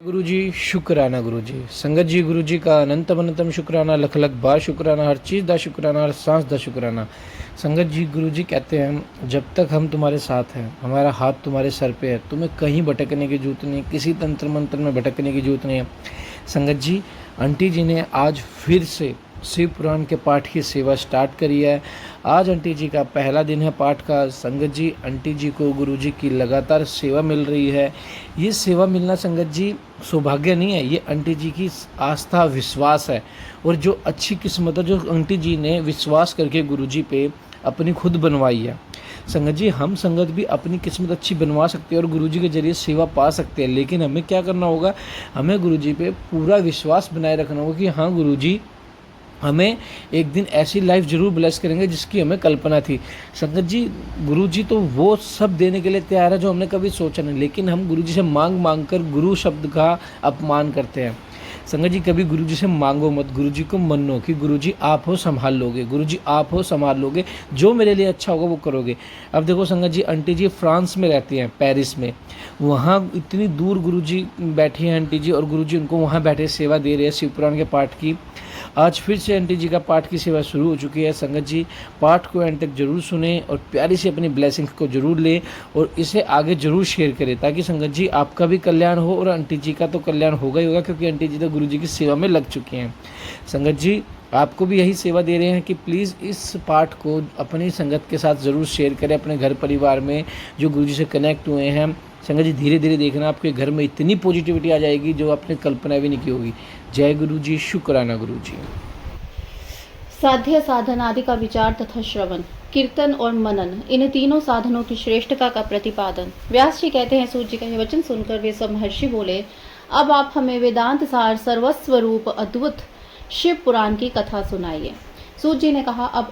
गुरुजी शुक्राना गुरुजी संगत जी गुरुजी का अनंतम अनंतम शुक्राना लख लख बार शुक्राना हर चीज़ दा शुक्राना हर सांस दा शुक्राना। संगत जी गुरुजी कहते हैं जब तक हम तुम्हारे साथ हैं हमारा हाथ तुम्हारे सर पे है, तुम्हें कहीं भटकने की जरूरत नहीं, किसी तंत्र मंत्र में भटकने की जरूरत नहीं है। संगत जी आंटी जी ने आज फिर से शिव पुराण के पाठ की सेवा स्टार्ट करी है। आज आंटी जी का पहला दिन है पाठ का। संगत जी आंटी जी को गुरुजी की लगातार सेवा मिल रही है। ये सेवा मिलना संगत जी सौभाग्य नहीं है, ये आंटी जी की आस्था विश्वास है। और जो अच्छी किस्मत है जो आंटी जी ने विश्वास करके गुरुजी पे अपनी खुद बनवाई है। संगत जी हम संगत भी अपनी किस्मत अच्छी बनवा सकते हैं और गुरुजी के जरिए सेवा पा सकते हैं, लेकिन हमें क्या करना होगा, हमें गुरुजी पे पूरा विश्वास बनाए रखना होगा कि हाँ गुरुजी हमें एक दिन ऐसी लाइफ जरूर ब्लेस करेंगे जिसकी हमें कल्पना थी। संगत जी गुरुजी तो वो सब देने के लिए तैयार है जो हमने कभी सोचा नहीं, लेकिन हम गुरुजी से मांग मांग कर गुरु शब्द का अपमान करते हैं। संगत जी कभी गुरुजी से मांगो मत, गुरुजी को मनो कि गुरुजी आप हो संभाल लोगे, गुरुजी आप हो संभाल लोगे, जो मेरे लिए अच्छा होगा वो करोगे। अब देखो संगत जी आंटी जी फ्रांस में रहती हैं, पेरिस में, वहाँ इतनी दूर गुरुजी बैठी हैं आंटी जी और गुरुजी उनको वहाँ बैठे सेवा दे रहे हैं शिव पुराण के पाठ की। आज फिर से आंटी जी का पाठ की सेवा शुरू हो चुकी है। संगत जी पाठ को एंड तक जरूर सुने और प्यारी से अपनी ब्लेसिंग्स को जरूर ले और इसे आगे जरूर शेयर करें ताकि संगत जी आपका भी कल्याण हो और आंटी जी का तो कल्याण होगा ही होगा, क्योंकि आंटी जी तो गुरु जी की सेवा में लग चुकी हैं। संगत जी आपको भी यही सेवा दे रहे हैं कि प्लीज़ इस पाठ को अपनी संगत के साथ ज़रूर शेयर करें, अपने घर परिवार में जो गुरुजी से कनेक्ट हुए हैं। संगत जी धीरे धीरे देखना आपके घर में इतनी पॉजिटिविटी आ जाएगी जो आपने कल्पना भी नहीं की होगी। जय गुरु जी, शुक्राना गुरु जी। साध्य साधन आदि का विचार तथा श्रवण, कीर्तन और मनन, इन तीनों साधनों की श्रेष्ठता का प्रतिपादन। व्यास जी कहते हैं, सूत जी का यह वचन सुनकर वे सब महर्षि बोले, अब आप हमें वेदांत सार सर्वस्व रूप अद्भुत शिव पुराण की कथा सुनाइए। सूत जी ने कहा, अब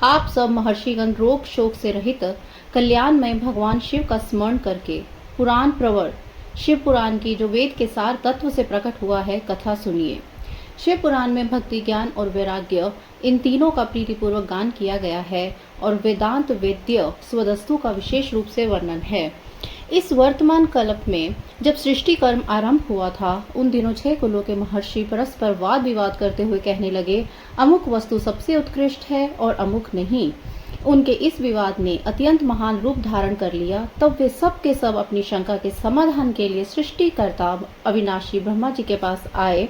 आप सब महर्षिगण रोग शोक से रहित कल्याणमय भगवान शिव का स्मरण करके पुराण प्रवर शिव पुराण की जो वेद के सार तत्व से प्रकट हुआ है कथा सुनिए। शिव पुराण में भक्ति, ज्ञान और वैराग्य इन तीनों का प्रीतिपूर्वक गान किया गया है और वेदांत वेद्य स्वदस्तु का विशेष रूप से वर्णन है। इस वर्तमान कल्प में जब सृष्टि कर्म आरंभ हुआ था, उन दिनों 6 कुलों के महर्षि परस्पर वाद विवाद करते हुए कहने लगे, अमुक वस्तु सबसे उत्कृष्ट है और अमुक नहीं। उनके इस विवाद ने अत्यंत महान रूप धारण कर लिया। तब वे सब के सब अपनी शंका के समाधान के लिए सृष्टिकर्ता अविनाशी ब्रह्मा जी के पास आए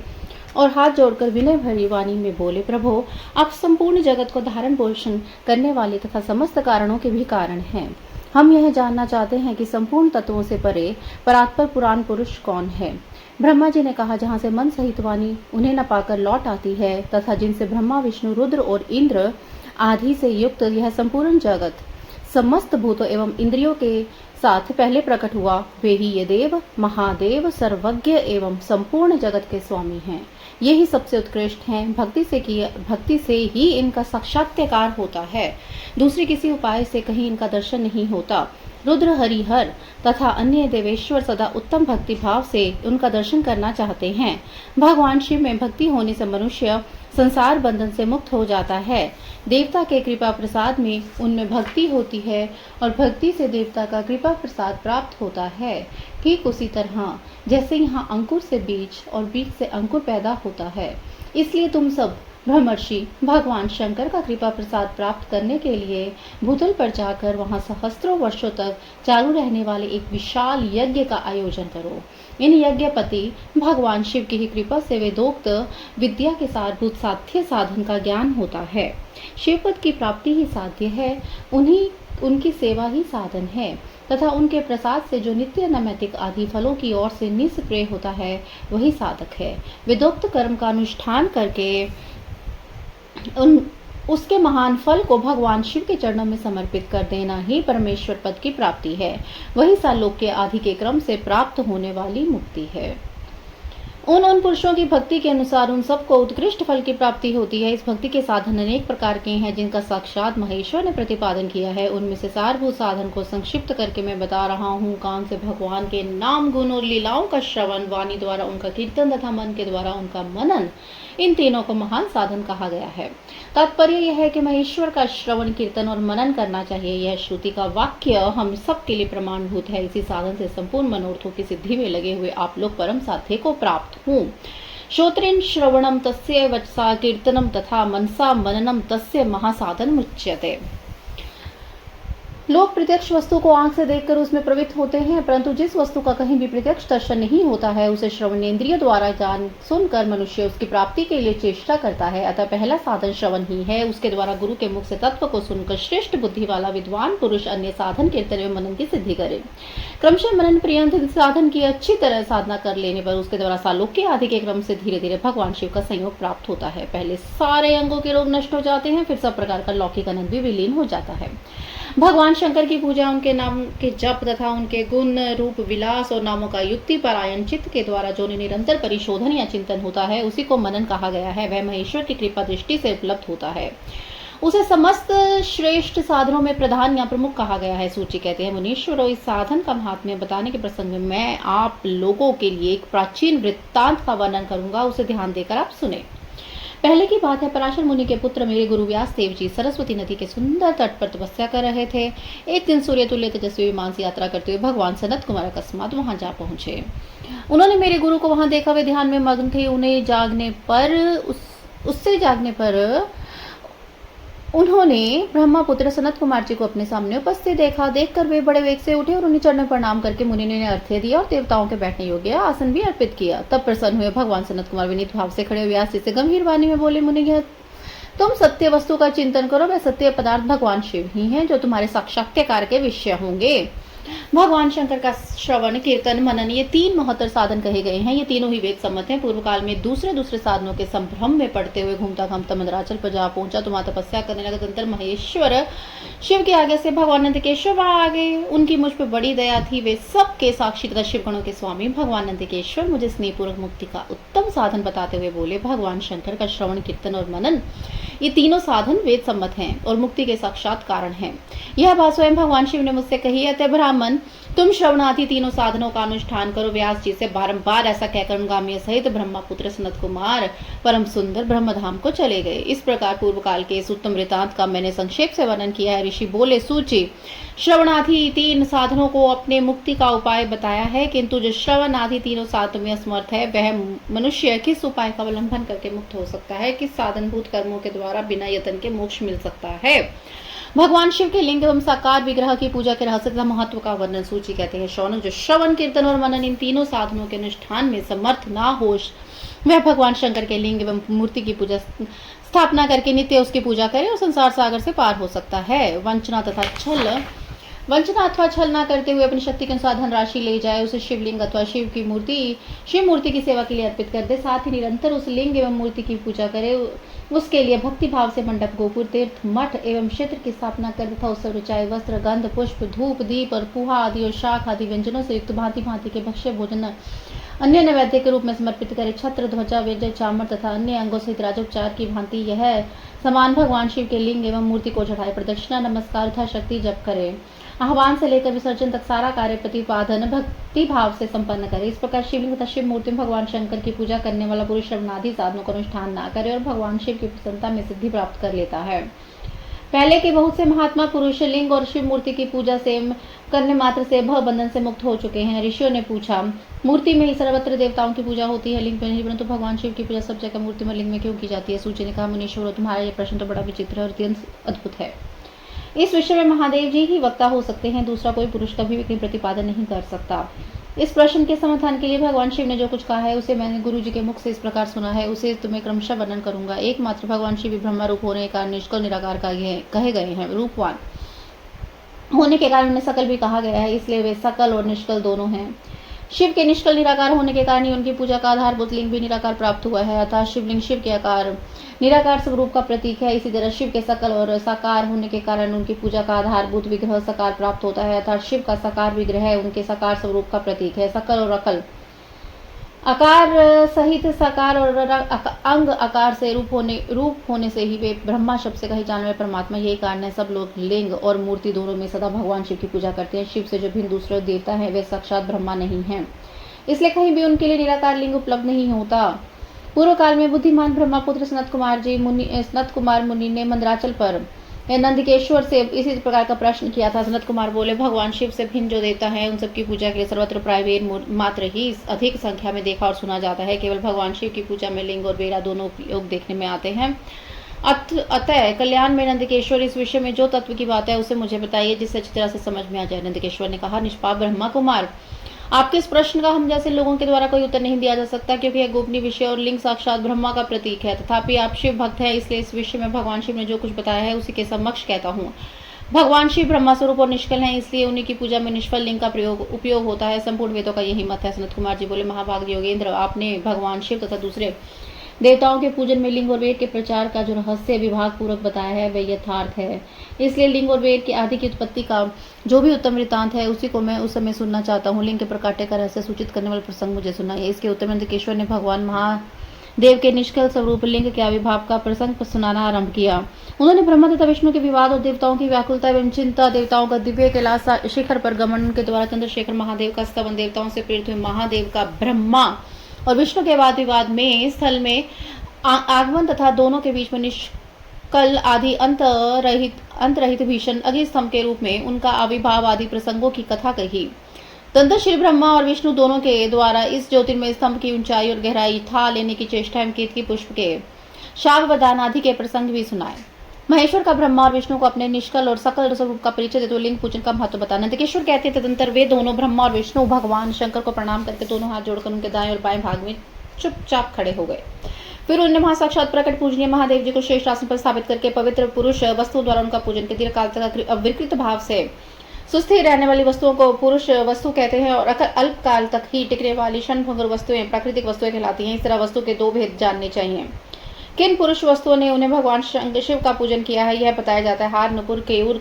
और हाथ जोड़कर विनय भरी वाणी में बोले, प्रभो आप संपूर्ण जगत को धारण पोषण करने वाले तथा समस्त कारणों के भी कारण हैं। हम यह जानना चाहते हैं कि संपूर्ण तत्वों से परे परात्पर पुराण पुरुष कौन है। ब्रह्मा जी ने कहा, जहाँ से मन सहित वाणी उन्हें न पाकर लौट आती है तथा जिनसे ब्रह्मा विष्णु रुद्र और इंद्र आदि से युक्त यह संपूर्ण जगत समस्त भूतों एवं इंद्रियों के साथ पहले प्रकट हुआ, वे ही ये देव महादेव सर्वज्ञ एवं संपूर्ण जगत के स्वामी हैं। ये ही सबसे उत्कृष्ट हैं। भक्ति से ही इनका साक्षात्कार होता है, दूसरे किसी उपाय से कहीं इनका दर्शन नहीं होता। रुद्र, हरिहर तथा अन्य देवेश्वर सदा उत्तम भक्ति भाव से उनका दर्शन करना चाहते हैं। भगवान शिव में भक्ति होने से मनुष्य संसार बंधन से मुक्त हो जाता है। देवता के कृपा प्रसाद में उनमें भक्ति होती है और भक्ति से देवता का कृपा प्रसाद प्राप्त होता है। ठीक उसी तरह जैसे यहाँ अंकुर से बीज और बीज से अंकुर पैदा होता है, इसलिए तुम सब ब्रह्मर्षि भगवान शंकर का कृपा प्रसाद प्राप्त करने के लिए भूतल पर जाकर वहां सहस्त्रों वर्षों तक चालू रहने वाले एक विशाल यज्ञ का आयोजन करो। इन यज्ञपति भगवान शिव की ही कृपा से वेदोक्त विद्या के सारभूत साध्य साधन का ज्ञान होता है। शिवपद की प्राप्ति ही साध्य है, उनकी सेवा ही साधन है तथा उनके प्रसाद से जो नित्य नैमित्तिक आदि फलों की ओर से निष्क्रिय होता है वही साधक है। वेदोक्त कर्म का अनुष्ठान करके उसके महान फल को भगवान शिव के चरणों में समर्पित कर देना ही परमेश्वर पद की प्राप्ति है। वही सालोक के आदि के क्रम से प्राप्त होने वाली मुक्ति है। उन पुरुषों की भक्ति के अनुसार उन सबको उत्कृष्ट फल की प्राप्ति होती है। इस भक्ति के साधन अनेक प्रकार के हैं जिनका साक्षात महेश्वर ने प्रतिपादन किया है। उनमें से सारभूत साधन को संक्षिप्त करके मैं बता रहा हूँ। कान से भगवान के नाम गुण और लीलाओं का श्रवण, वाणी द्वारा उनका कीर्तन तथा मन के द्वारा उनका मनन, इन तीनों को महान साधन कहा गया है। तात्पर्य यह है कि महेश्वर का श्रवण, कीर्तन और मनन करना चाहिए। यह श्रुति का वाक्य हम सब के लिए प्रमाणभूत है। इसी साधन से संपूर्ण मनोरथों की सिद्धि में लगे हुए आप लोग परम साध्य को प्राप्त हों। श्रोत्रेण श्रवणम तस्य वचसा कीर्तनम तथा मनसा मननम तस्य महासाधन मुच्यते। लोग प्रत्यक्ष वस्तु को आंख से देखकर उसमें प्रवृत्त होते हैं, परंतु जिस वस्तु का कहीं भी प्रत्यक्ष दर्शन नहीं होता है उसे श्रवणेन्द्रिय द्वारा जान सुनकर मनुष्य उसकी प्राप्ति के लिए चेष्टा करता है। अतः पहला साधन श्रवण ही है। उसके द्वारा गुरु के मुख से तत्व को सुनकर श्रेष्ठ बुद्धि वाला विद्वान पुरुष अन्य साधन कीर्तन एवं मनन की सिद्धि करे। क्रमशः मनन पर्यंत साधन की अच्छी तरह साधना कर लेने पर उसके द्वारा सालोक्य आदि के क्रम से धीरे धीरे भगवान शिव का संयोग प्राप्त होता है। पहले सारे अंगों के रोग नष्ट हो जाते हैं, फिर सब प्रकार का लौकिक आनंद भी विलीन हो जाता है। भगवान शंकर की पूजा, उनके नाम के जप तथा उनके गुण रूप विलास और नामों का युक्ति परायण चित्त के द्वारा जो निरंतर परिशोधन या चिंतन होता है उसी को मनन कहा गया है। वह महेश्वर की कृपा दृष्टि से उपलब्ध होता है। उसे समस्त श्रेष्ठ साधनों में प्रधान या प्रमुख कहा गया है। सूची कहते हैं, मुनीश्वरों, इस साधन का महात्म्य बताने के प्रसंग में मैं आप लोगों के लिए एक प्राचीन वृत्तांत का वर्णन करूंगा। उसे ध्यान देकर आप सुने। पहले की बात है, पराशर मुनि के पुत्र मेरे गुरु व्यास देव जी सरस्वती नदी के सुंदर तट पर तपस्या कर रहे थे। एक दिन सूर्य तुल्य तेजस्वी विमान से यात्रा करते हुए भगवान सनत कुमार अकस्मात वहां जा पहुंचे। उन्होंने मेरे गुरु को वहां देखा। वे ध्यान में मग्न थे। उससे जागने पर उन्होंने ब्रह्मपुत्र सनत कुमार जी को अपने सामने उपस्थित देखा। देखकर वे बड़े वेग से उठे और उन्हें चरण प्रणाम करके मुनि ने अर्घ्य दिया और देवताओं के बैठने योग्य आसन भी अर्पित किया। तब प्रसन्न हुए भगवान सनत कुमार विनीत भाव से खड़े व्यास जी से गंभीर वाणी में बोले, मुनि, तुम सत्य वस्तु का चिंतन करो। वह सत्य पदार्थ भगवान शिव ही हैं जो तुम्हारे साक्षात्कार के विषय होंगे। भगवान शंकर का श्रवण, कीर्तन, मनन, ये तीन महत्तर साधन कहे गए हैं। ये तीनों ही वेद सम्मत हैं। पूर्व काल में दूसरे साधनों के संभ्रम में पड़ते हुए घूमता घामता मंदराचल पर जा पहुंचा तो वहां तपस्या करने लगा। तदंतर महेश्वर शिव के आगे से भगवान नंदकेश्वर वहां आ गए। उनकी मुझ पर बड़ी दया थी। वे सबके साक्षी तथा शिव गणों के स्वामी भगवान नंदकेश्वर मुझे स्नेहपूर्वक मुक्ति का उत्तम साधन बताते हुए बोले, भगवान शंकर का श्रवण, कीर्तन और मनन, ये तीनों साधन वेद सम्मत हैं और मुक्ति के साक्षात कारण हैं। यह बात स्वयं भगवान शिव ने मुझसे कही। अतः ब्राह्मण, तुम श्रवणादि तीनों साधनों का अनुष्ठान करो। व्यास जी से बारंबार ऐसा कहकर गाम्य सहित ब्रह्मपुत्र सनत कुमार परम सुंदर ब्रह्मधाम को चले गए। इस प्रकार पूर्व काल के इस उत्तम वृतांत का मैंने संक्षेप से वर्णन किया है। ऋषि बोले, सूची, श्रवणादि तीन साधनों को अपने मुक्ति का उपाय बताया है, किंतु जो श्रवण आदि तीनों साधनों में असमर्थ है वह मनुष्य किस उपाय का अवलंबन करके मुक्त हो सकता है? किस साधनभूत कर्मों के द्वारा बिना यत्न के मोक्ष मिल सकता है? भगवान शिव के लिंग एवं साकार विग्रह की पूजा के रहस्य तथा महत्व का वर्णन सूची कहते हैं। शौनक, जो श्रवण, कीर्तन और मनन इन तीनों साधनों के अनुष्ठान में समर्थ ना हो वह भगवान शंकर के लिंग एवं मूर्ति की पूजा स्थापना करके नित्य उसकी पूजा करे और संसार सागर से पार हो सकता है। वंचना अथवा छल न करते हुए अपनी शक्ति के अनुसार धनराशि ले जाए, उसे शिवलिंग अथवा शिव मूर्ति की सेवा के लिए अर्पित कर दे। साथ ही निरंतर उस लिंग एवं मूर्ति की पूजा करे। उसके लिए भक्ति भाव से मंडप, गोपुर, तीर्थ, मठ एवं क्षेत्र की स्थापना कर तथा उत्सव रुचाए वस्त्र, गंध, पुष्प, धूप, दीप और पुहा आदि और शाख आदि व्यंजनों से युक्त भांति भांति के भक्ष्य भोजन अन्य नैवेद्य के रूप में समर्पित करे। छत्र, ध्वजा, व्यंजन, चामर तथा अन्य अंगों सहित राजोपचार की भांति यह समान भगवान शिव के लिंग एवं मूर्ति को चढ़ाए। प्रदक्षिणा, नमस्कार तथा शक्ति जप करे। आह्वान से लेकर विसर्जन तक सारा कार्य प्रतिपादन भक्ति भाव से संपन्न करे। इस प्रकार शिवलिंग तथा शिव मूर्ति में भगवान शंकर की पूजा करने वाला पुरुष श्रवणादि साधनों का अनुष्ठान ना करे और भगवान शिव की प्रसन्नता में सिद्धि प्राप्त कर लेता है। पहले के बहुत से महात्मा पुरुष लिंग और शिव मूर्ति की पूजा से करने मात्र से भव बंधन से मुक्त हो चुके हैं। ऋषियों ने पूछा, मूर्ति में ही सर्वत्र देवताओं की पूजा होती है, लिंग में नहीं, परंतु भगवान शिव की पूजा सब जगह मूर्ति में, लिंग में क्यों की जाती है? सूची ने कहा, मुनीश्वरों, तुम्हारा यह प्रश्न तो बड़ा विचित्र और अत्यंत अद्भुत है। इस विषय में महादेव जी ही वक्ता हो सकते हैं। दूसरा कोई पुरुष कभी भी प्रतिपादन नहीं कर सकता। इस प्रश्न के समाधान के लिए भगवान शिव ने जो कुछ कहा है उसे मैंने गुरु जी के मुख से इस प्रकार सुना है, उसे तुम्हें क्रमशः वर्णन करूंगा। एकमात्र भगवान शिव ब्रह्मा रूप होने के कारण निष्कल निराकार कहे गए हैं। रूपवान होने के कारण उन्हें सकल भी कहा गया है, इसलिए वे सकल और निष्कल दोनों हैं। शिव के निष्कल निराकार होने के कारण ही उनकी पूजा का आधारभूत लिंग भी निराकार प्राप्त हुआ है, अतः शिवलिंग शिव के आकार निराकार स्वरूप का प्रतीक है। इसी तरह शिव के सकल और साकार होने के कारण उनकी पूजा का आधारभूत विग्रह साकार प्राप्त होता है, अर्थात शिव का साकार विग्रह उनके साकार स्वरूप का प्रतीक है। सकल और अकल आकार सहित साकार और अंग आकार से रूप होने से ही वे ब्रह्मा शब्द से कहे जाने वाले परमात्मा, यही कारण है सब लोग लिंग और मूर्ति दोनों में सदा भगवान शिव की पूजा करते हैं। शिव से जो भिन्न दूसरे देवता है वे साक्षात ब्रह्मा नहीं है, इसलिए कहीं भी उनके लिए निराकार लिंग उपलब्ध नहीं होता। पूर्व काल में बुद्धिमान ब्रह्मापुत्र सनत कुमार मुनि ने मंदराचल पर नंदिकेश्वर से इसी प्रकार का प्रश्न किया था। सनत कुमार बोले, भगवान शिव से भिन्न जो देवता है उन सबकी पूजा के लिए सर्वत्र प्राय वेद मात्र ही अधिक संख्या में देखा और सुना जाता है। केवल भगवान शिव की पूजा में लिंग और बेरा दोनों उपयोग देखने में आते हैं। अतः कल्याण में नंदिकेश्वर इस विषय में जो तत्व की बात है उसे मुझे बताइए, जिससे अच्छी तरह से समझ में आ जाए। नंदिकेश्वर ने कहा, निष्पाप ब्रह्मा कुमार, आपके इस प्रश्न का हम जैसे लोगों के द्वारा कोई उत्तर नहीं दिया जा सकता, क्योंकि यह गोपनीय विषय और लिंग साक्षात ब्रह्मा का प्रतीक है। तथापि आप शिव भक्त हैं, इसलिए इस विषय में भगवान शिव ने जो कुछ बताया है उसी के समक्ष कहता हूँ। भगवान शिव ब्रह्मा स्वरूप और निष्कल हैं, इसलिए उन्हीं की पूजा में निष्फल लिंग का उपयोग होता है। संपूर्ण वेदों का यही मत है। सनत कुमार जी बोले, महाभाग योगेंद्र, आपने भगवान शिव तथा दूसरे देवताओं के पूजन में लिंग और वेद के प्रचार का जो रहस्य विभाग पूर्वक बताया है वह यथार्थ है। इसलिए लिंग और वेद के आदि की उत्पत्ति का जो भी उत्तम वृत्तांत है उसी को मैं उस समय सुनना चाहता हूँ। लिंग के प्रकाट्य का रहस्य सूचित करने वाला प्रसंग मुझे सुनाइए। इसके उत्तर में नंदिकेश्वर ने भगवान महादेव के निष्कल स्वरूप लिंग के आविर्भाव का प्रसंग सुनाना आरंभ किया। उन्होंने ब्रह्मा तथा विष्णु के विवाद और देवताओं की व्याकुलता एवं चिंता, देवताओं का दिव्य कैलाश शिखर पर गमन के द्वारा चंद्रशेखर महादेव का स्तवन, देवताओं से प्रेरित हुए महादेव का ब्रह्मा और विष्णु के वाद विवाद में स्थल में आगमन तथा दोनों के बीच में निष्कल आदि अंत रहित भीषण अग्निस्तंभ के रूप में उनका आविर्भाव आदि प्रसंगों की कथा कही। तदंतर श्री ब्रह्मा और विष्णु दोनों के द्वारा इस ज्योतिर्मय स्तंभ की ऊंचाई और गहराई था लेने की चेष्टा एवं केतकी पुष्प के शागवदान आदि के प्रसंग भी सुनाए। महेश्वर का ब्रह्मा और विष्णु को अपने निष्कल और सकल स्वरूप का परिचय देते हुए लिंग पूजन का महत्व बताया। नंदिकेश्वर कहते हैं, तदंतर वे दोनों ब्रह्मा और विष्णु भगवान शंकर को प्रणाम करके दोनों हाथ जोड़कर उनके दाएं और बाएं भाग में चुपचाप खड़े हो गए। फिर उन्होंने महासाक्षात प्रकट पूजनीय महादेव जी को श्रेष्ठ आसन पर स्थापित करके पवित्र पुरुष वस्तुओं द्वारा उनका पूजन के दीर्घ काल तक अविकृत भाव से सुस्थिर रहने वाली वस्तुओं को पुरुष वस्तु कहते हैं और अल्प काल तक ही टिकने वाली क्षणभंगुर वस्तुएं प्राकृतिक वस्तुएं कहलाती हैं। इस तरह वस्तु के दो भेद जानने चाहिए। किन पुरुष वस्तुओं ने उन्हें भगवान शिव का पूजन किया है यह बताया जाता है। हार, नुपुर, केयूर,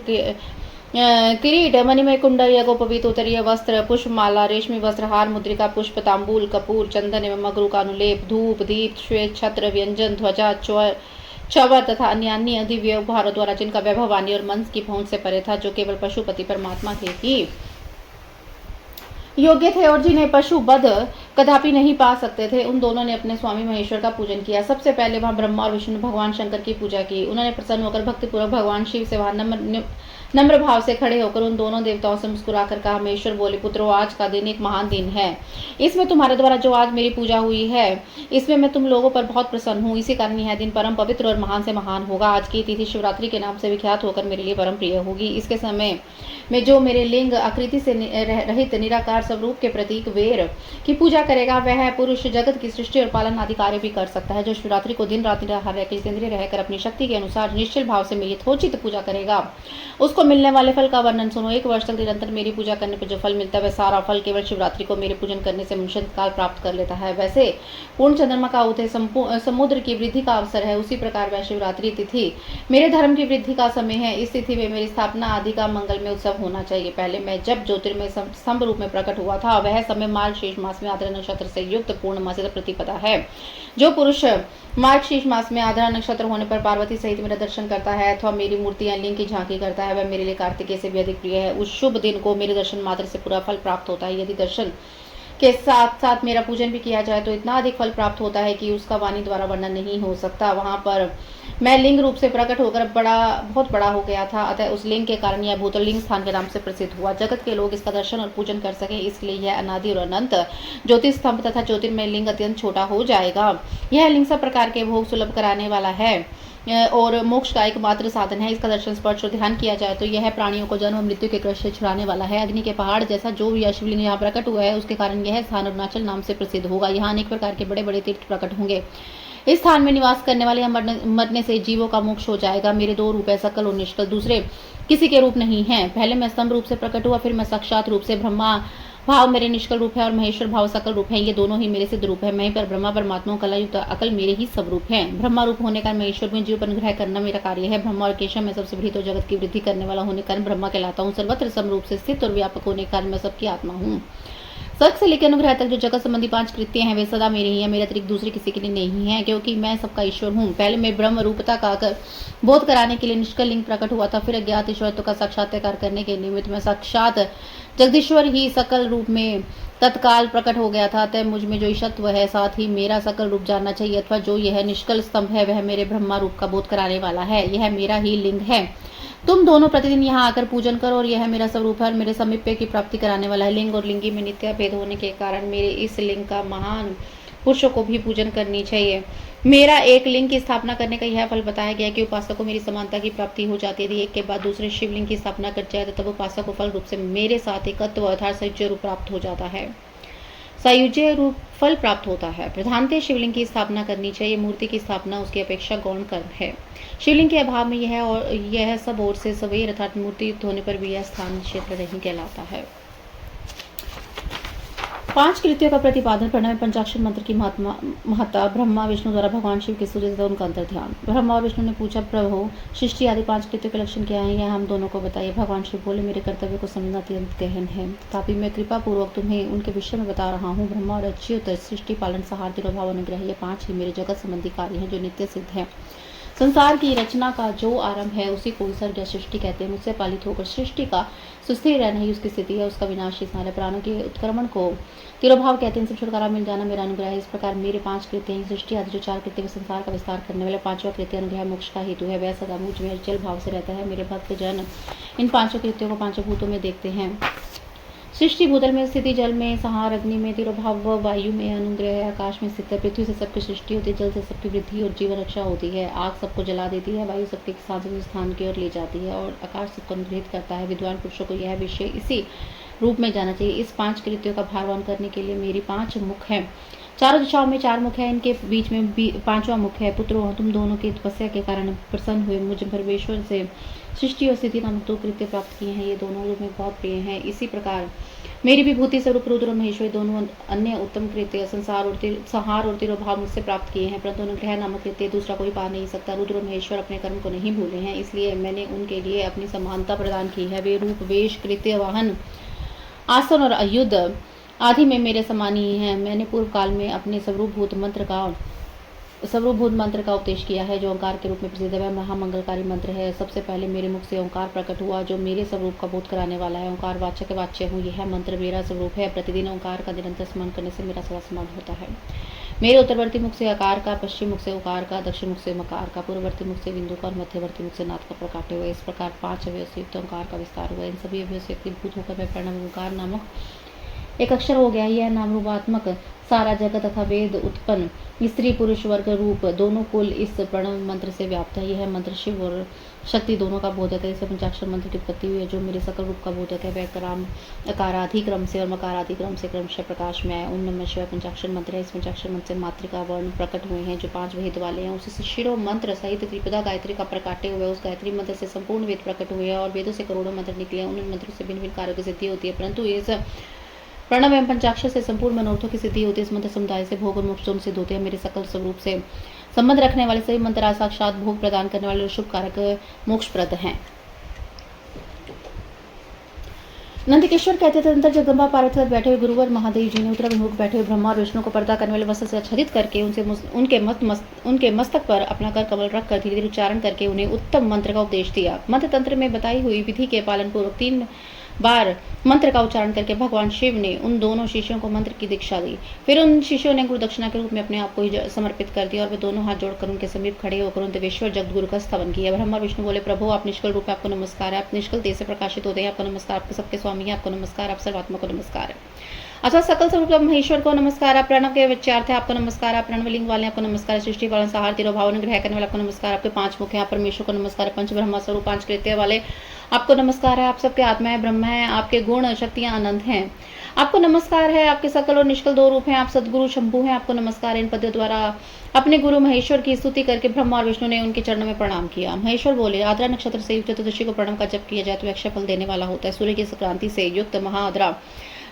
किरीट, मणिमय कुंडल, यज्ञोपवीत, उत्तरीय वस्त्र, पुष्पमाला, रेशमी वस्त्र, हार, मुद्रिका, पुष्प, तांबूल, कपूर, चंदन एवं मगरू का अनुलेप, धूप, दीप, श्वेत छत्र, व्यंजन, ध्वजा, चवर तथा अन्य दिव्य उपहारों द्वारा जिनका वैभव वाणी और मन की पहुंच से परे था, जो केवल पशुपति परमात्मा के ही योग्य थे और जिन्हें पशु बध कदापि नहीं पा सकते थे, उन दोनों ने अपने स्वामी महेश्वर का पूजन किया। सबसे पहले वहां ब्रह्मा और विष्णु भगवान शंकर की पूजा की। उन्होंने प्रसन्न होकर भक्तिपूर्वक भगवान शिव से वहां नम्र भाव से खड़े होकर उन दोनों देवताओं से मुस्कुराकर कहा, महेश्वर बोले, पुत्रो, आज का दिन एक महान दिन है। इसमें तुम्हारे द्वारा जो आज मेरी पूजा हुई है इसमें मैं तुम लोगों पर बहुत प्रसन्न हूँ। इसी कारण यह दिन परम पवित्र और महान से महान होगा। आज की तिथि शिवरात्रि के नाम से विख्यात होकर मेरे लिए परम प्रिय होगी। इसके समय में जो मेरे लिंग आकृति से रहित निराकार स्वरूप के प्रतीक वेर की पूजा करेगा वह पुरुष जगत की सृष्टि और पालन आदि कार्य भी कर सकता है। जो शिवरात्रि को दिन रात निराहार रहकर जितेंद्रिय रहकर अपनी शक्ति के अनुसार निश्चल भाव से मेरी यथोचित पूजा करेगा उसको मिलने वाले फल का वर्णन सुनो। 1 वर्ष तक निरंतर मेरी पूजा करने पर जो फल मिलता है वह सारा फल केवल शिवरात्रि को मेरे पूजन करने से मनुष्य काल प्राप्त कर लेता है। वैसे पूर्ण चंद्रमा का उदय समुद्र की वृद्धि का अवसर है, उसी प्रकार वह शिवरात्रि तिथि मेरे धर्म की वृद्धि का समय है। इस तिथि में मेरी स्थापना आदि का मंगलमय उत्सव होना चाहिए। पहले मैं जब ज्योतिर्मय स्तंभ रूप में प्रकट हुआ था वह समय मार्गशीर्ष मास में आद्रा नक्षत्र से युक्त पूर्णमासी प्रतिपदा है। जो पुरुष मार्गशीर्ष मास में आद्रा नक्षत्र होने पर पार्वती सहित मेरा दर्शन करता है अथवा मेरी मूर्ति या लिंग की झांकी करता है वह मेरे लिए कार्तिकेय से भी अधिक प्रिय है। उस शुभ दिन को मेरे दर्शन मात्र से पूरा फल प्राप्त होता है। यदि दर्शन के साथ साथ मेरा पूजन भी किया जाए तो इतना अधिक फल प्राप्त होता है कि उसका वाणी द्वारा वर्णन नहीं हो सकता। वहां पर मैं लिंग रूप से प्रकट होकर बहुत बड़ा हो गया था, अतः उस लिंग के कारण यह भूतल लिंग स्थान के नाम से प्रसिद्ध हुआ। जगत के लोग इसका दर्शन और पूजन कर सके इसलिए यह अनादि और अनंत ज्योतिष स्तंभ तथा ज्योतिर्मय लिंग अत्यंत छोटा हो जाएगा। यह लिंग सब प्रकार के भोग सुलभ कराने वाला है और मोक्ष का एकमात्र साधन है। इसका दर्शन स्पर्श और ध्यान किया जाए तो यह प्राणियों को जन्म और मृत्यु के कष्ट से छुड़ाने वाला है। अग्नि के पहाड़ जैसा जो यह शिवलिंग यहाँ प्रकट हुआ है उसके कारण यह स्थान अरुणाचल नाम से प्रसिद्ध होगा। यहाँ अनेक प्रकार के बड़े बड़े तीर्थ प्रकट होंगे। इस स्थान में निवास करने वाले मरने से जीवों का मोक्ष हो जाएगा। मेरे 2 रूप है, सकल और निष्कल, दूसरे किसी के रूप नहीं है। पहले मैं स्तंभ रूप से प्रकट हुआ, फिर मैं साक्षात रूप से ब्रह्मा भाव मेरे निष्कल रूप है और महेश्वर भाव सकल रूप है। ये दोनों ही मेरे सिद्ध रूप है। मैं पर ब्रह्मा परमात्मा कला युक्त अकल मेरे ही सब रूप है। ब्रह्मा रूप होने का महेश्वर में जीव पर अनुग्रह करना मेरा कार्य है। ब्रह्मा और केशव में सबसे बड़ी तो जगत की वृद्धि करने वाला होने के कारण ब्रह्मा कहलाता हूँ। सर्वत्र सम रूप से स्थित और व्यापक होने के कारण मैं सबकी आत्मा हूँ। स्वर्ग से लेकर अनुग्रह तक जो जगत संबंधी 5 कृत्य हैं वे सदा मेरे ही हैं, मेरे अतिरिक्त दूसरे किसी के लिए नहीं है, क्योंकि मैं सबका ईश्वर हूँ। पहले मैं ब्रह्म रूपता का बोध कराने के लिए निष्कल लिंग प्रकट हुआ था, फिर अज्ञात ईश्वरत्व का साक्षात्कार करने के निमित्त मैं साक्षात जगदीश्वर ही सकल रूप में तत्काल प्रकट हो गया था। अतः मुझ में जो ईशत्व है, साथ ही मेरा सकल रूप जानना चाहिए, अथवा जो यह निष्कल स्तंभ है वह मेरे ब्रह्मा रूप का बोध कराने वाला है। यह मेरा ही लिंग है। तुम दोनों प्रतिदिन यहाँ आकर पूजन करो, और यह मेरा स्वरूप है और मेरे समीप्य की प्राप्ति कराने वाला है। लिंग और लिंगी में नित्य भेद होने के कारण मेरे इस लिंग का महान पुरुषों को भी पूजन करनी चाहिए। मेरा एक लिंग की स्थापना करने का यह फल बताया गया कि उपासक को मेरी समानता की प्राप्ति हो जाती है। यदि एक के बाद दूसरे शिवलिंग की स्थापना कर जाए तो तब उपासक को फल रूप से मेरे साथ एकत्व अर्थात संयुज्य रूप प्राप्त हो जाता है, सायुज्य रूप फल प्राप्त होता है। प्रधानतः शिवलिंग की स्थापना करनी चाहिए। मूर्ति की स्थापना उसकी अपेक्षा गौण कर्म है। शिवलिंग के अभाव में यह सब ओर से सवेर अर्थात मूर्ति युक्त होने पर भी यह स्थान क्षेत्र नहीं कहलाता है। 5 कृत्यों का प्रतिपादन। प्रणव पंचाक्षर मंत्र की महत्ता। ब्रह्मा विष्णु द्वारा भगवान शिव की स्तुति तथा उनका अंतर ध्यान। ब्रह्मा और विष्णु ने पूछा, प्रभु सृष्टि आदि 5 कृत्यों के लक्षण क्या हैं, यह हम दोनों को बताइए। भगवान शिव बोले, मेरे कर्तव्य को समझना अत्यंत गहन है, तथापि मैं कृपा पूर्वक तुम्हें उनके विषय में बता रहा हूँ। ब्रह्मा और अच्युत, सृष्टि पालन संहार तिरोभाव अनुग्रह, ये 5 ही मेरे जगत संबंधी कार्य हैं जो नित्य सिद्ध है। संसार की रचना का जो आरंभ है उसी को विसर्ग या सृष्टि कहते हैं। मुझसे पालित होकर सृष्टि का सुस्थिर रहना ही उसकी स्थिति है, उसका विनाश ही सारे प्राणों के उत्क्रमण को तिरोभाव कहते हैं। इनसे छुटकारा मिल जाना मेरा अनुग्रह है। इस प्रकार मेरे 5 कृत्य हैं। सृष्टि आदि जो 4 कृत्य वे संसार का विस्तार करने वाले, 5वां कृत्य अनुग्रह मोक्ष का हेतु है। वह सदा मुझ में अचल भाव से रहता है। मेरे भक्त जन इन 5 कृत्यों को 5 भूतों में देखते हैं। सृष्टि भूतल में स्थिति, जल में संहार, अग्नि में तिरोभाव, वायु में अनुग्रह, आकाश में स्थित है। पृथ्वी से सबकी सृष्टि होती है, जल से सबकी वृद्धि और जीवन रक्षा होती है। आग सबको जला देती है, वायु सबके सांस्कृतिक स्थान की ओर ले जाती है और आकाश सबको अनुग्रहित करता है। विद्वान पुरुषों को यह विषय इसी रूप में जाना चाहिए। इस 5 कृत्यों का भारवहन करने के लिए मेरी 5 मुख हैं। चारों दिशाओं में 4 मुख है, इनके बीच में 5वां मुख है। पुत्रों, तुम दोनों की तपस्या के कारण प्रसन्न हुए मुझ परमेश्वर से सृष्टि और स्थिति नामक 2 कृत्य प्राप्त किए हैं। ये दोनों रूप में बहुत प्रिय हैं। इसी प्रकार मेरी विभूति स्वरूप रुद्र और महेश्वर दोनों अन्य उत्तम कृत्य संहार और तिरोभाव मुझसे प्राप्त किए हैं, परंतु अनुग्रह नामक कृत्य दूसरा कोई पा नहीं सकता। रुद्र और महेश्वर अपने कर्म को नहीं भूले हैं, इसलिए मैंने उनके लिए अपनी समानता प्रदान की है। वे रूप, वेश, कृत्य, वाहन, आसन और आयुध आदि में मेरे समान ही हैं। मैंने पूर्व काल में अपने सर्वभूत मंत्र का उपदेश किया है, जो ओंकार के रूप में प्रसिद्ध है। वह महामंगलकारी मंत्र है। सबसे पहले मेरे मुख से ओंकार प्रकट हुआ, जो मेरे स्वरूप का बोध कराने वाला है। ओंकार वाचक वाच्य हूँ, यह मंत्र मेरा स्वरूप है। प्रतिदिन ओंकार का निरंतर स्मरण करने से मेरा सदा स्मरण होता है। मेरे उत्तरवर्ती मुख से आकार का, पश्चिम मुख से उकार का, दक्षिण मुख से मकार का, पूर्ववर्ती मुख से बिंदु का और मध्यवर्ती मुख से नाद का प्रकाट्य हुआ। इस प्रकार 5 अवयव से युक्त ओंकार का विस्तार हुआ। इन सभी अवयव से भूत होकर वह प्रणव ओंकार नामक एक अक्षर हो गया। यह नाम रूपात्मक सारा जगत तथा वेद उत्पन्न स्त्री पुरुष वर्ग रूप दोनों कुल इस प्रणव मंत्र से व्याप्त है। यह मंत्र शिव और शक्ति दोनों का बोधक है। इसे पंचाक्षर मंत्र की उत्पत्ति हुई है, जो मेरे सकल रूप का बोधक है। वह क्रम अकाराधिक्रम से और मकाराधिक्रम से क्रमशः प्रकाश में है। ओम नमः शिवाय पंचाक्षर मंत्र है। इस पंचाक्षर मंत्र से मातृका वर्ण प्रकट हुए हैं, जो 5 वेद वाले हैं। उससे शिरो मंत्र सहित त्रिपदा गायत्री का प्रकाट्य हुआ है। उस गायत्री मंत्र से संपूर्ण वेद प्रकट हुए हैं और वेदों से करोड़ों मंत्र निकले हैं। उन मंत्रों से भिन्न भिन्न कार्यों की सिद्धि होती है, परंतु इस प्रणव एवं पंचाक्षर से संपूर्ण मनोरथों की सिद्धि होती है। इस मंत्र समुदाय से भोग और मोक्ष दोनों सिद्ध होते हैं। मेरे सकल स्वरूप से संबंध रखने वाले सभी मंत्र साक्षात भोग प्रदान करने वाले शुभ कारक मोक्षप्रद हैं। नंदकिशोर कहते थे, अंतर जगदम्बा पार्वती बैठे हुए गुरुवर महादेव जी ने उत्तराभिमुख बैठे हुए ब्रह्मा और विष्णु को पर्दा करने वाले वस्त्र से आच्छादित करके उनके मस्तक पर अपना कर कमल रखकर धीरे धीरे उच्चारण करके उन्हें उत्तम मंत्र का उपदेश दिया। मंत्र तंत्र में बताई हुई विधि के पालन पूर्वक 3 बार मंत्र का उच्चारण करके भगवान शिव ने उन दोनों शिष्यों को मंत्र की दीक्षा दी। फिर उन शिष्यों ने गुरु दक्षिणा के रूप में अपने आप को ही समर्पित कर दिया और वे दोनों हाथ जोड़कर उनके समीप खड़े होकर उन देवेश्वर जगदगुरु का स्तवन किया। ब्रह्मा विष्णु बोले, प्रभु आप निष्कल रूप है, आपको नमस्कार है। आप निष्कल तेज से प्रकाशित होते हैं, आपको नमस्कार। आपके सबके स्वामी है, आपको नमस्कार। आप सर्वात्मा को नमस्कार है। अथवा सकल स्वरूप महेश्वर को नमस्कार। आप प्रणव के विचार्थ है, आपको नमस्कार। आप प्रणवलिंग वाले, आपको नमस्कार। सृष्टि पालन संहार तिरोभाव अनुग्रह करने वाले, आपको नमस्कार। आपके 5 मुख है, आप परमेश्वर को नमस्कार। पंच ब्रह्मा स्वरूप 5 कृत्य वाले, आपको नमस्कार है। आप सबके आत्मा है, ब्रह्म है, आपके गुण शक्तियां अनंत हैं, आपको नमस्कार है। आपके सकल और निष्कल 2 रूप हैं, आप सदगुरु शंभु हैं, आपको नमस्कार। इन पद्यों द्वारा अपने गुरु महेश्वर की स्तुति करके ब्रह्मा और विष्णु ने उनके चरणों में प्रणाम किया। महेश्वर बोले, आद्रा नक्षत्र से युक्त चतुर्दशी को प्रणव का जप किया जाए तो अक्षय फल देने वाला होता है। सूर्य की संक्रांति से युक्त महाआद्रा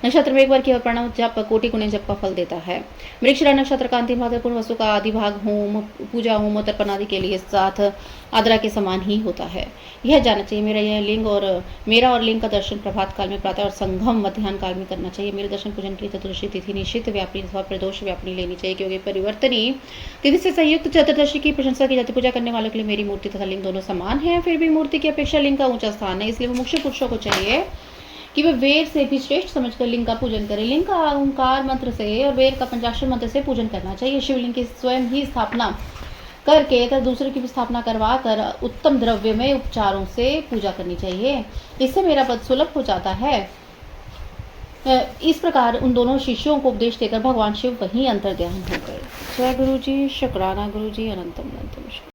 नक्षत्र में एक बार केवल प्रणव जप कोटि गुणे जप का फल देता है। मृगशिरा नक्षत्र का अंतिम महत्वपूर्ण वस्तु का आदि भाग होम पूजा होम तर्पण आदि के लिए साथ आद्रा के समान ही होता है। यह जानना चाहिए मेरा और लिंग का दर्शन प्रभात काल में प्रातः और संगम मध्याह्न काल में करना चाहिए। मेरे दर्शन पूजन के लिए चतुर्दशी तिथि निश्चित व्यापनी अथवा प्रदोष व्यापनी लेनी चाहिए, क्योंकि परिवर्तनी तिथि से संयुक्त चतुर्दशी की प्रशंसा की जाती। पूजा करने वालों के लिए मेरी मूर्ति तथा लिंग दोनों समान है, फिर भी मूर्ति की अपेक्षा लिंग का ऊंचा स्थान है, इसलिए मुमुक्षु पुरुषों को चाहिए कि वे वेद से भी श्रेष्ठ समझकर लिंग का पूजन करें। लिंग का ओंकार मंत्र से और वेद का पंचाक्षर मंत्र से पूजन करना चाहिए। शिवलिंग की स्वयं ही स्थापना करके तथा दूसरे की भी स्थापना करवा कर उत्तम द्रव्य में उपचारों से पूजा करनी चाहिए। इससे मेरा पद सुलभ हो जाता है। इस प्रकार उन दोनों शिष्यों को उपदेश देकर भगवान शिव वहीं अंतर्ध्यान हो गए। जय गुरु जी, शुक्राना गुरु जी, अनंतम अनंतम शुक्र।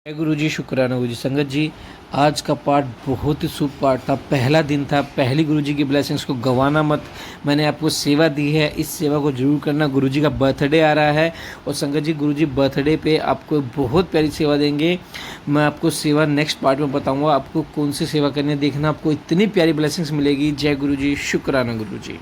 जय गुरु जी, शुक्राना गुरु जी। संगत जी, आज का पाठ बहुत ही शुभ पाठ था। पहला दिन था, पहली गुरु जी की ब्लेसिंग्स को गंवाना मत। मैंने आपको सेवा दी है, इस सेवा को जरूर करना। गुरु जी का बर्थडे आ रहा है और संगत जी गुरु जी बर्थडे पे आपको बहुत प्यारी सेवा देंगे। मैं आपको सेवा नेक्स्ट पार्ट में बताऊंगा आपको कौन सी सेवा करनी है। देखना, आपको इतनी प्यारी ब्लेसिंग्स मिलेगी। जय गुरु जी, शुक्राना गुरु जी।